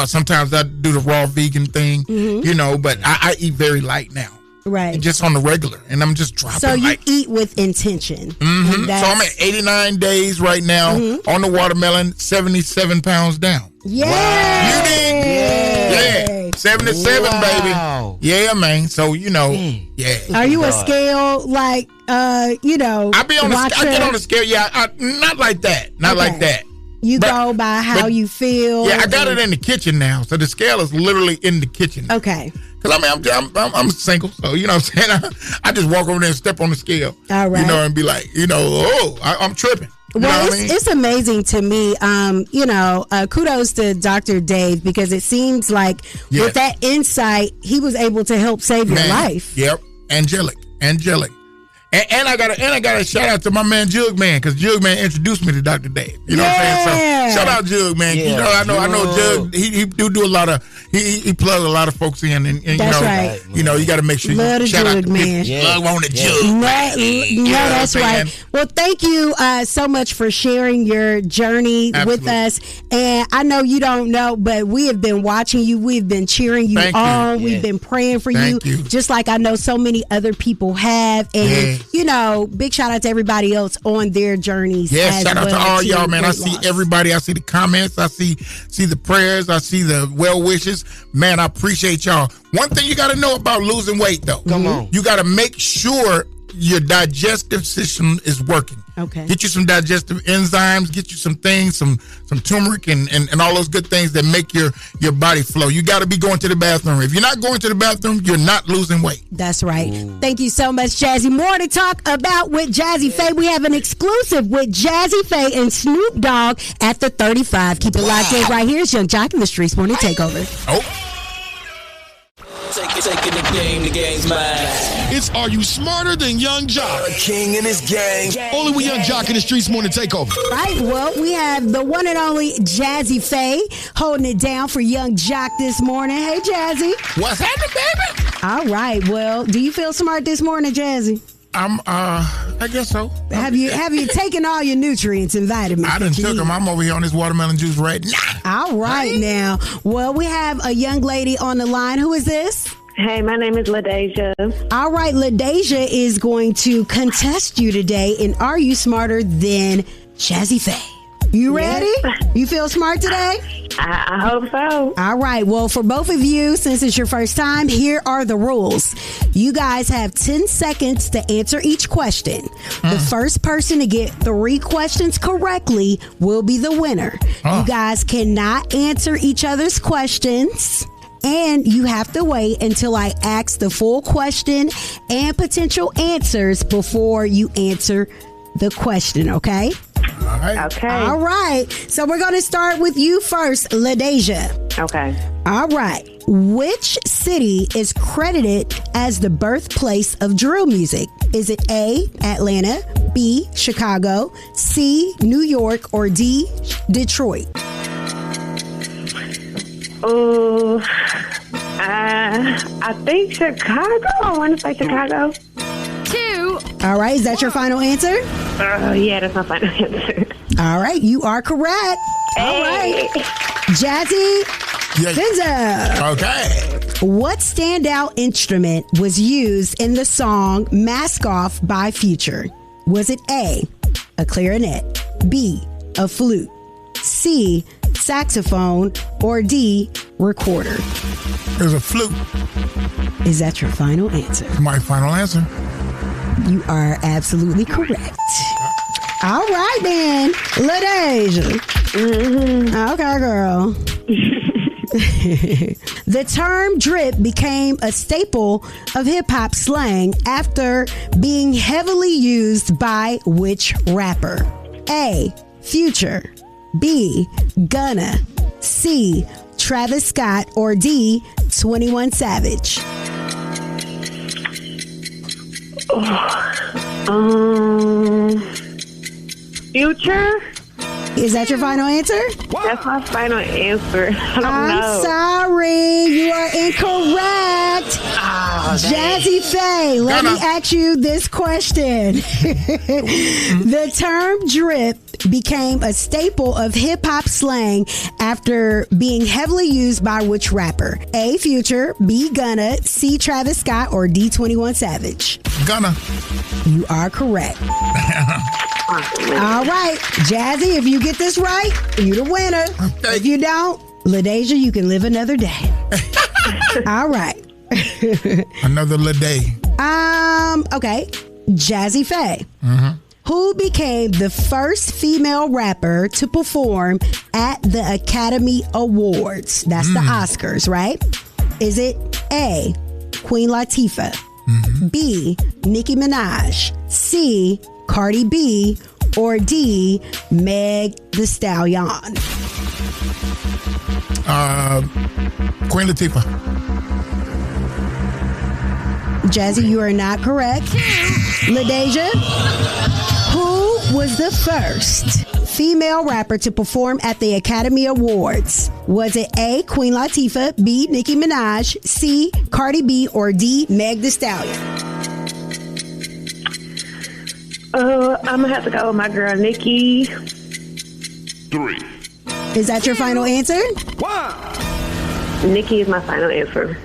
Sometimes I do the raw vegan thing. Mm-hmm. But I eat very light now. Right. Just on the regular, and I'm just dropping. So you light. eat with intention. Mm-hmm. So I'm at 89 days right now on the watermelon, 77 pounds down. Yeah. You dig? Yeah. 77, Wow. baby. Yeah, man. So, yeah. Are you a scale like, I be on I get on the scale. Yeah, not like that. Not like that. You go by how you feel. Yeah, I got it in the kitchen now. So the scale is literally in the kitchen. Okay. Because I'm single, so you know what I'm saying. I just walk over there and step on the scale. All right. And be like, I'm tripping. Well, it's amazing to me. Kudos to Dr. Dave because it seems like with that insight, he was able to help save your life. Yep, angelic. And I got a shout out to my man Jug Man because Jug Man introduced me to Dr. Dave. You know what I'm saying? So shout out Jug Man. Yeah, I know Jug. He do a lot of he plugs a lot of folks in and that's right. You got to make sure Love you shout Jug out to Man. Love on the Jug. No, that's right. Well, thank you so much for sharing your journey with us. And I know you don't know, but we have been watching you. We've been cheering you on. We've been praying for you, just like I know so many other people have. And big shout out to everybody else on their journeys. Yes, shout out to all y'all, man. I see everybody. I see the comments. I see the prayers. I see the well wishes. Man, I appreciate y'all. One thing you got to know about losing weight, though. Come on. You got to make sure your digestive system is working. Okay. Get you some digestive enzymes, get you some things, some turmeric and all those good things that make your body flow. You got to be going to the bathroom. If you're not going to the bathroom, you're not losing weight. That's right. Thank you so much, Jazzy. More to talk about with Jazze Pha. We have an exclusive with Jazze Pha and Snoop Dogg at the 35. Keep it locked in right here. It's Yung Joc in the Streetz Morning Takeover. Taking the game's mine. It's Are You Smarter Than Yung Joc? A king in his gang. Only with Yung Joc in the Streetz Morning Takeover. Right, well, we have the one and only Jazze Pha holding it down for Yung Joc this morning. Hey, Jazzy. What's happening, baby? All right, well, do you feel smart this morning, Jazzy? I guess so. Have you taken all your nutrients and vitamins? I done took them. I'm over here on this watermelon juice right now. All right, now. Well, we have a young lady on the line. Who is this? Hey, my name is LaDeja. All right, LaDeja is going to contest you today in Are You Smarter Than Jazze Pha? You ready? Yes. You feel smart today? I hope so. All right. Well, for both of you, since it's your first time, here are the rules. You guys have 10 seconds to answer each question. The first person to get 3 questions correctly will be the winner. You guys cannot answer each other's questions. And you have to wait until I ask the full question and potential answers before you answer the question, okay? All right. Okay. All right. So we're going to start with you first, LaDeja. Okay. All right. Which city is credited as the birthplace of drill music? Is it A, Atlanta, B, Chicago, C, New York, or D, Detroit? Oh, I think Chicago. I want to say Chicago. 2. All right. Is that your final answer? Yeah, that's my final answer. All right. You are correct. All right. Jazze Phenzel. Okay. What standout instrument was used in the song Mask Off by Future? Was it A, a clarinet, B, a flute, C, saxophone, or D, recorder? There's a flute. Is that your final answer? My final answer. You are absolutely correct. All right, then. LaDeja. Okay, girl. The term drip became a staple of hip-hop slang after being heavily used by which rapper? A, Future, B, Gunna, C, Travis Scott, or D, 21 Savage? Future? Is that your final answer? That's my final answer. I'm sorry. You are incorrect. Jazze Pha, let me ask you this question. The term drip became a staple of hip-hop slang after being heavily used by which rapper? A, Future, B, Gunna, C, Travis Scott, or D, 21 Savage? Gunna. You are correct. All right, Jazzy, if you get this right, you're the winner. If you don't, LaDeja, you can live another day. All right. Another day. Okay. Jazze Pha. Who became the first female rapper to perform at the Academy Awards? That's the Oscars, right? Is it A, Queen Latifah, B, Nicki Minaj, C, Cardi B, or D, Meg The Stallion? Queen Latifah. Jazzy, you are not correct. LaDeja, who was the first female rapper to perform at the Academy Awards? Was it A, Queen Latifah, B, Nicki Minaj, C, Cardi B, or D, Meg The Stallion? I'm going to have to go with my girl, Nikki. 3. Is that your final answer? Nikki is my final answer.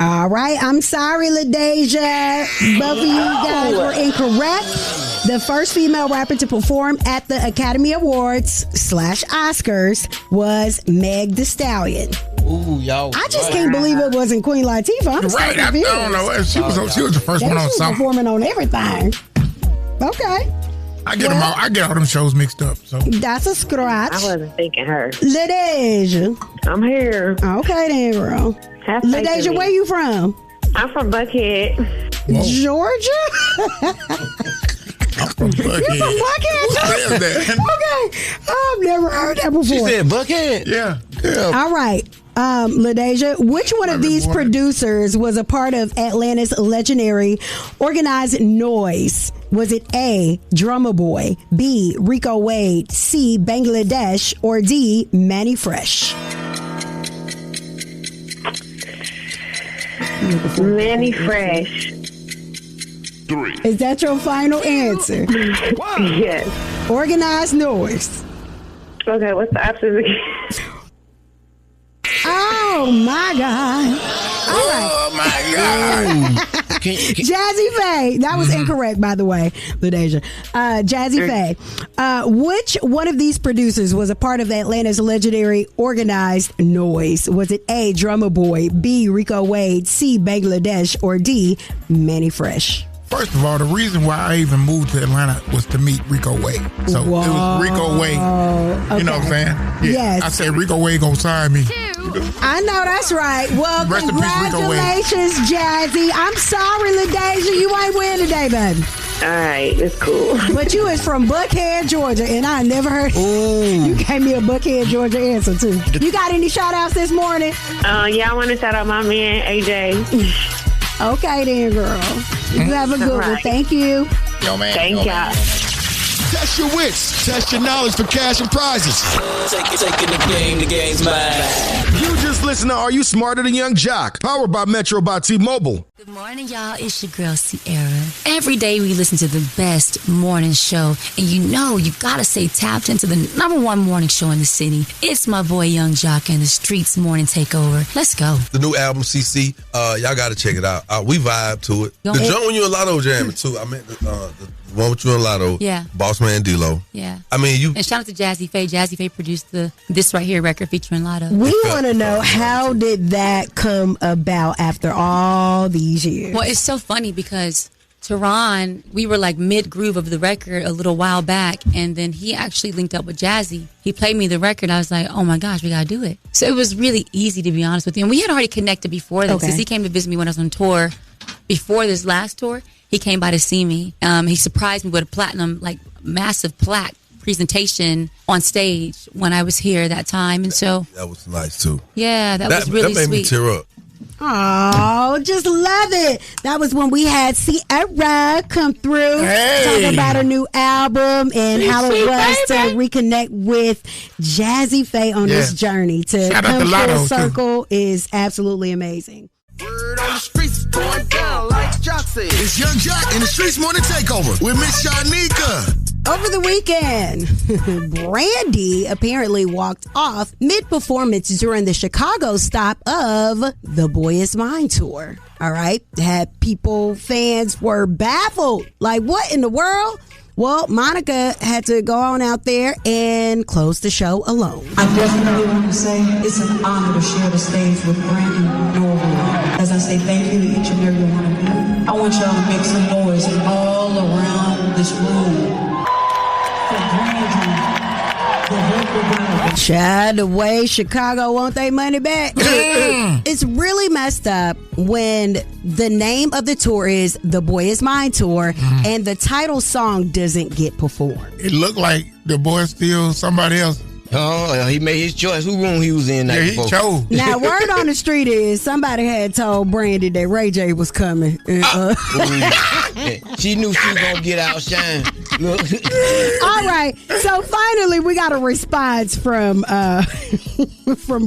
All right. I'm sorry, LaDeja. Both of you guys were incorrect. The first female rapper to perform at the Academy Awards / Oscars was Meg The Stallion. Ooh, y'all. I just can't believe it wasn't Queen Latifah. I'm Right, I don't know. She was the first one on She was something. performing on everything. Okay. I get them all. I get all them shows mixed up. So that's a scratch. I wasn't thinking her. LaDeja. I'm here. Okay then, girl. LaDeja, where you from? I'm from Buckhead. Georgia? I'm from Buckhead. You from Buckhead? Who says that? Okay. I've never heard that before. She said Buckhead? Yeah. All right. LaDeja, which one of these producers was a part of Atlanta's legendary Organized Noise? Was it A, Drummer Boy, B, Rico Wade, C, Bangladesh, or D, Manny Fresh? Manny Fresh. 3. Is that your final answer? Yes. Organized Noise. Okay, what's the options again? Oh my God. All right. Oh my God. Jazze Faye. That was incorrect, by the way, LaDeja. Jazze Faye. Which one of these producers was a part of Atlanta's legendary Organized Noise? Was it A, Drummer Boy, B, Rico Wade, C, Bangladesh, or D, Manny Fresh? First of all, the reason why I even moved to Atlanta was to meet Rico Wade. So it was Rico Wade. You know what I'm saying? Yeah. Yes. I said Rico Wade gonna sign me. I know that's right. Well, Rest in peace, Rico Wade. congratulations, Jazzy. I'm sorry, LaDeja, you ain't win today, baby. All right, it's cool. But you is from Buckhead, Georgia, and I never heard. You gave me a Buckhead, Georgia answer too. You got any shout outs this morning? Yeah, I want to shout out my man AJ. Okay then, girl. You have a good one. Thank you. Yo, man. Thank y'all. Test your wits. Test your knowledge for cash and prizes. Taking the game's mine. You just listen to Are You Smarter Than Young Joc? Powered by Metro by T-Mobile. Good morning, y'all. It's your girl, Sierra. Every day we listen to the best morning show, and you gotta stay tapped into the #1 morning show in the city. It's my boy Yung Joc and the Streetz Morning Takeover. Let's go. The new album, CC, y'all gotta check it out. We vibe to it. The joint when you and Lotto jamming too. I meant the one with you and Lotto. Yeah. Boss Man D-Lo. Yeah. I mean, you. And shout out to Jazze Faye. Jazze Faye produced this right here record featuring Lotto. We want to know, how did that come about after all these years? Well, it's so funny because Tehran, we were like mid-groove of the record a little while back, and then he actually linked up with Jazzy. He played me the record. I was like, oh my gosh, we got to do it. So it was really easy, to be honest with you. And we had already connected before that, because he came to visit me when I was on tour. Before this last tour, he came by to see me. He surprised me with a platinum, like massive plaque presentation on stage when I was here that time. And so that was nice too. Yeah, that was really that made sweet. me tear up. Oh, just love it. That was when we had Sierra come through, talk about her new album and how it was to reconnect with Jazze Faye on this journey. To come full circle is absolutely amazing. Word on the streets going down like Joc said. It's Yung Joc in the Streetz Morning Takeover with Miss Shyneka. Over the weekend, Brandy apparently walked off mid-performance during the Chicago stop of the Boy Is Mine tour. All right. Fans were baffled. Like, what in the world? Well, Monica had to go on out there and close the show alone. I definitely want to say it's an honor to share the stage with Brandy Norwood. As I say thank you to each and every one of you, I want y'all to make some noise all around this room. Child, the way Chicago want their money back. It's really messed up when the name of the tour is The Boy Is Mine Tour and the title song doesn't get performed. It looked like the boy still somebody else. Oh, he made his choice. Who room he was in that he chose. Now, word on the street is somebody had told Brandy that Ray J was coming. She knew she was going to get outshined. All right. So finally, we got a response from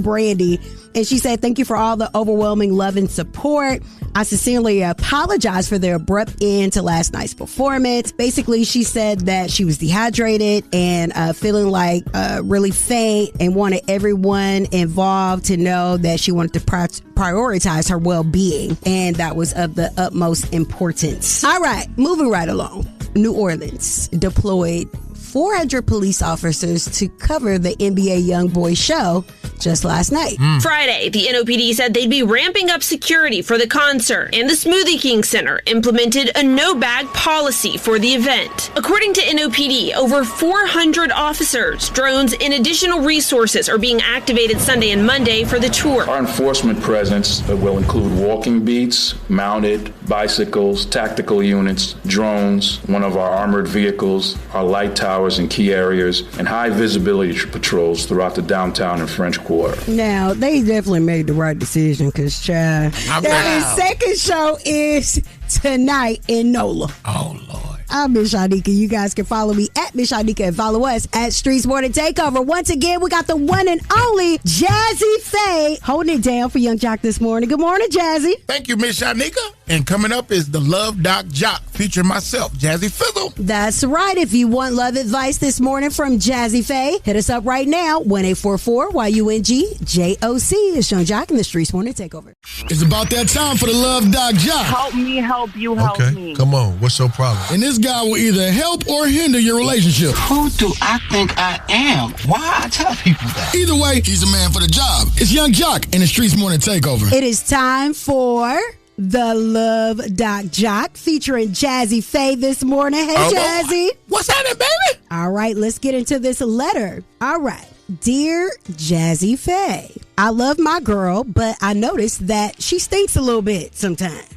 Brandy. And she said, thank you for all the overwhelming love and support. I sincerely apologize for the abrupt end to last night's performance. Basically, she said that she was dehydrated and feeling like really faint and wanted everyone involved to know that she wanted to prioritize her well-being. And that was of the utmost importance. All right, moving right along. New Orleans deployed 400 police officers to cover the NBA YoungBoy show just last night. Friday, the NOPD said they'd be ramping up security for the concert, and the Smoothie King Center implemented a no-bag policy for the event. According to NOPD, over 400 officers, drones, and additional resources are being activated Sunday and Monday for the tour. Our enforcement presence will include walking beats, mounted bicycles, tactical units, drones, one of our armored vehicles, our light towers in key areas, and high visibility patrols throughout the downtown and French Quarter. Now, they definitely made the right decision because, child, their second show is tonight in NOLA. Oh, Lord. I'm Miss Shyneka. You guys can follow me at Miss Shyneka and follow us at Streetz Morning Takeover. Once again, we got the one and only Jazze Phenzel holding it down for Yung Joc this morning. Good morning, Jazzy. Thank you, Miss Shyneka. And coming up is the Love Doc Joc featuring myself, Jazze Phenzel. That's right. If you want love advice this morning from Jazze Phenzel, hit us up right now, 1-844-YUNG-JOC. It's Yung Joc in the Streetz Morning Takeover. It's about that time for the Love Doc Joc. Help me, help you, help me. Come on. What's your problem? And this guy will either help or hinder your relationship. Who do I think I am? Why I tell people that? Either way, he's the man for the job. It's Yung Joc in the Streetz Morning Takeover. It is time for the Love Doc Joc featuring Jazze Phenzel this morning. Hey, Jazzy. What's happening, baby? All right, let's get into this letter. All right. Dear Jazze Phenzel, I love my girl, but I noticed that she stinks a little bit sometimes.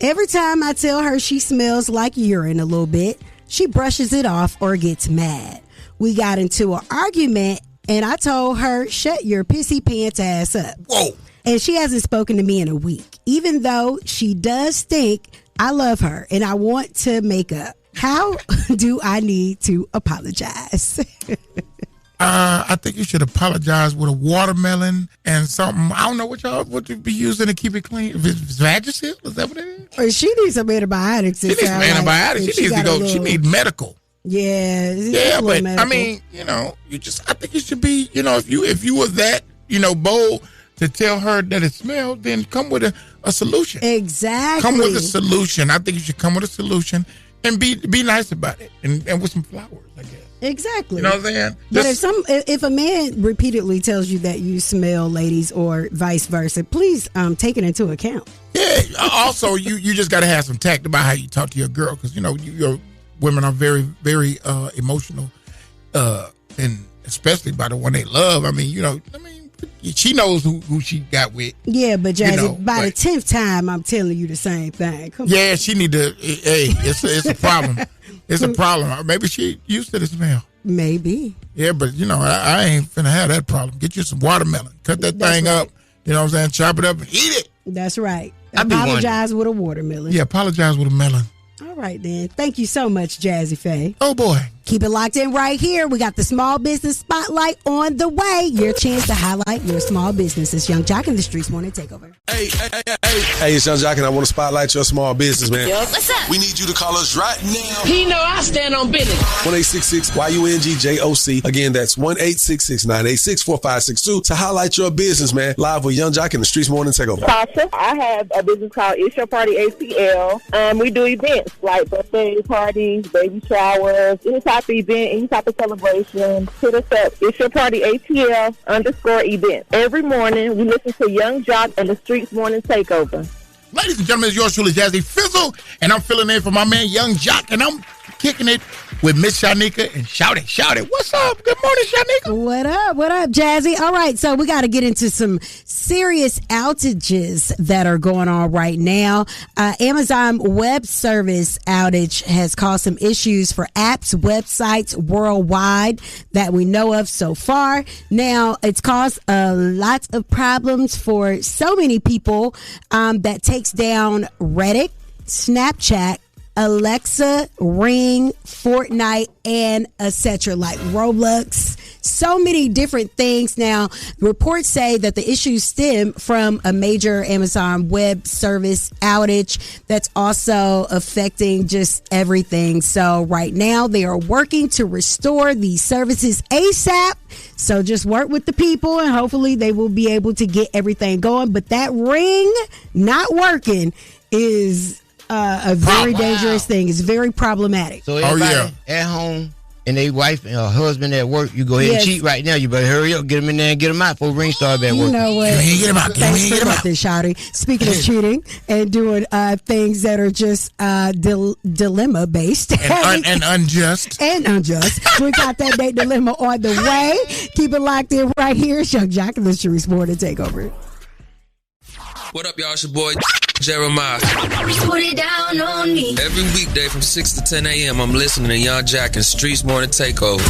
Every time I tell her she smells like urine a little bit, she brushes it off or gets mad. We got into an argument, and I told her, shut your pissy pants ass up. Whoa. And she hasn't spoken to me in a week. Even though she does stink, I love her, and I want to make up. How do I need to apologize? I think you should apologize with a watermelon and something. I don't know what you be using to keep it clean. If it's Vagisil, is that what it is? Or she needs some antibiotics. She needs some antibiotics. She needs to go. She needs medical. Yeah. But medical. I mean, I think you should be, if you were that, bold to tell her that it smelled, then come with a solution. Exactly. Come with a solution. I think you should come with a solution and be nice about it and with some flowers, I guess. Exactly. You know what I'm saying? But if a man repeatedly tells you that you smell, ladies, or vice versa, please take it into account. Yeah. Also, you just got to have some tact about how you talk to your girl, because your women are very, very emotional, and especially by the one they love. I mean, she knows who she got with. Yeah, but Jazzy, by the 10th time, I'm telling you the same thing. Come on. She need to. Hey, it's a problem. It's a problem. Maybe she used to the smell. Maybe. Yeah, but I ain't finna have that problem. Get you some watermelon. Cut that thing up. You know what I'm saying? Chop it up and eat it. That's right. Apologize with a watermelon. Yeah, apologize with a melon. All right, then. Thank you so much, Jazze Phenzel. Oh, boy. Keep it locked in right here. We got the Small Business Spotlight on the way. Your chance to highlight your small business. It's Yung Joc in the Streetz Morning Takeover. Hey, it's Yung Joc, and I want to spotlight your small business, man. Yo, what's up? We need you to call us right now. He know I stand on business. 1-866-YUNG-JOC. Again, that's 1-866-986-4562 to highlight your business, man. Live with Yung Joc in the Streetz Morning Takeover. Tasha, I have a business called It's Your Party ATL. We do events like birthday parties, baby showers, any type of event, any type of celebration. Hit us up. It's Your Party ATL _event. Every morning, we listen to Yung Joc and the Streetz Morning Takeover. Ladies and gentlemen, it's yours truly, Jazze Phenzel, and I'm filling in for my man, Yung Joc, and I'm kicking it with Miss Shyneka and Shout It. What's up? Good morning, Shyneka. What up, Jazzy? All right, so we got to get into some serious outages that are going on right now. Amazon Web Service outage has caused some issues for apps, websites worldwide that we know of so far. Now, it's caused a lot of problems for so many people that takes down Reddit, Snapchat, Alexa, Ring, Fortnite, and etc. like Roblox. So many different things. Now, reports say that the issues stem from a major Amazon Web Service outage that's also affecting just everything. So right now, they are working to restore these services ASAP. So just work with the people and hopefully they will be able to get everything going. But that Ring not working is a very dangerous thing. It's very problematic. So everybody at home, and they wife and husband at work, you go ahead and cheat right now. You better hurry up, get them in there and get them out before ring start back work. You know what? Get them out. Thanks for nothing, Shawty. Speaking of cheating and doing things that are just dilemma based and unjust. And unjust. We got that date dilemma on the way. Keep it locked in right here. It's Yung Joc in the Streetz Morning Takeover. What up, y'all? It's your boy Jeremiah. Put it down on me. Every weekday from 6 to 10 a.m., I'm listening to Yung Joc and Streetz Morning Takeover.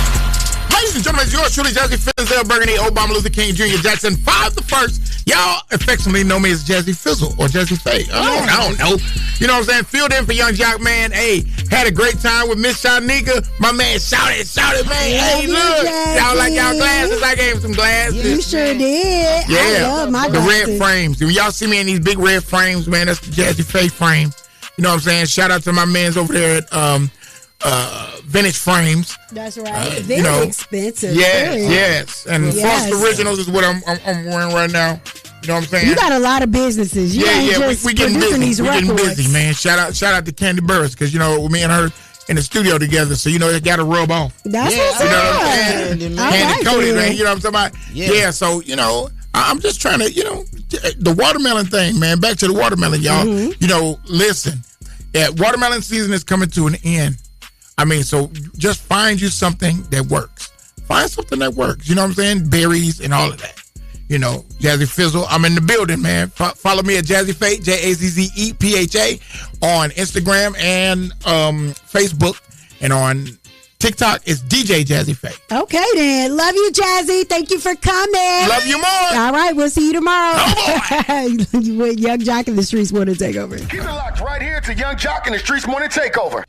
Ladies and gentlemen, it's yours truly, Jazze Phenzel, Brandy, Obama, Luther King Jr., Jackson 5 the First. Y'all affectionately know me as Jazze Phenzel or Jazze Faye. I don't know. You know what I'm saying? Filled in for Yung Joc, man. Hey, had a great time with Miss Shyneka. My man shouted, man. Hey, look. Y'all like y'all glasses? I gave him some glasses. You sure did. Yeah. I love my glasses. The red frames. When y'all see me in these big red frames, man, that's the Jazze Faye frame. You know what I'm saying? Shout out to my mans over there at Vintage Frames. That's right. Very expensive. Yes. And Frost Originals is what I'm wearing right now. You know what I'm saying? You got a lot of businesses. You ain't just we getting producing busy. these We getting records. busy, man. Shout out to Candy Burris, because, you know, me and her in the studio together, so, you know, they got to rub off. That's what's up. You know what I'm saying? Candy coated, man. You know what I'm talking about? Yeah. So, you know, I'm just trying to, you know, the watermelon thing, man. Back to the watermelon, y'all. You know, listen, watermelon season is coming to an end. I mean, so just find you something that works. Find something that works. You know what I'm saying? Berries and all of that. You know, Jazze Phenzel. I'm in the building, man. Follow me at Jazze Phay, JazzePha, on Instagram and Facebook. And on TikTok, it's DJ Jazze Phay. Okay, then. Love you, Jazzy. Thank you for coming. Love you more. All right, we'll see you tomorrow. You with Yung Joc in the Streetz Morning Takeover. Keep it locked right here to Yung Joc in the Streetz Morning Takeover.